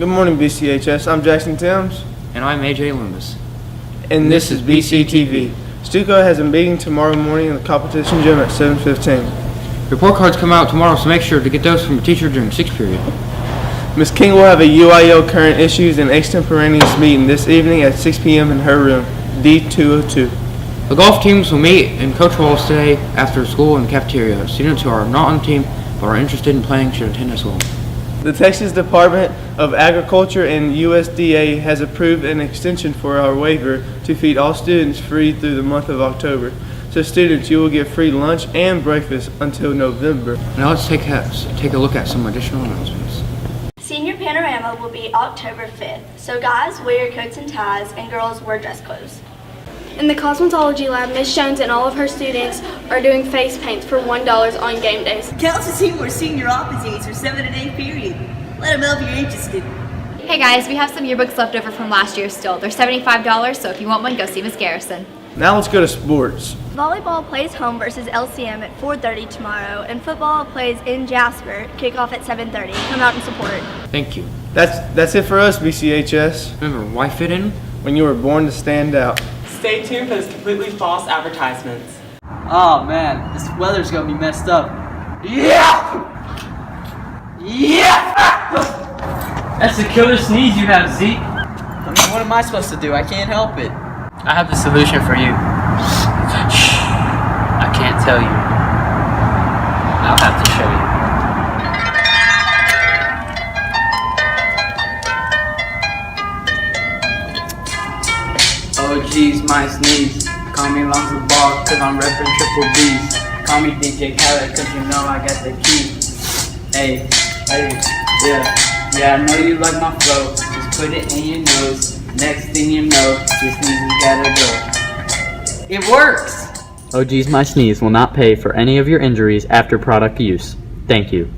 Good morning, BCHS. I'm Jackson Timms. And I'm AJ Lummus. And this is BCTV. Stuco has a meeting tomorrow morning in the competition gym at 7:15. Report cards come out tomorrow, so make sure to get those from your teacher during 6th period. Ms. King will have a UIL current issues and extemporaneous meeting this evening at 6 p.m. in her room, D202. The golf teams will meet in Coach Wall's today after school in the cafeteria. Students who are not on the team but are interested in playing should attend as well. The Texas Department of Agriculture and USDA has approved an extension for our waiver to feed all students free through the month of October. So students, you will get free lunch and breakfast until November. Now let's take a look at some additional announcements. Senior Panorama will be October 5th, so guys, wear your coats and ties, and girls, wear dress clothes. In the cosmetology lab, Ms. Jones and all of her students are doing face paints for $1 on game days. Council team or senior opposites for 7th and 8th period. Let them know if you're interested. Hey guys, we have some yearbooks left over from last year still. They're $75, so if you want one, go see Miss Garrison. Now let's go to sports. Volleyball plays home versus LCM at 4:30 tomorrow, and football plays in Jasper, kickoff at 7:30. Come out and support. Thank you. That's it for us, BCHS. Remember, why fit in? When you were born to stand out. Stay tuned for those completely false advertisements. Oh man, this weather's gonna be messed up. Yeah! Yeah! That's a killer sneeze you have, Zeke. I mean, what am I supposed to do? I can't help it. I have the solution for you. Shh. I can't tell you. I'll have to show you. Oh geez, my sneeze. Call me Lonzo Ball, cause I'm reppin' triple B's. Call me DJ Khaled, cause you know I got the key. Hey, yeah, I know you like my flow. Just put it in your nose. Next thing you know, your sneeze gotta go. It works! Oh geez, my sneeze will not pay for any of your injuries after product use. Thank you.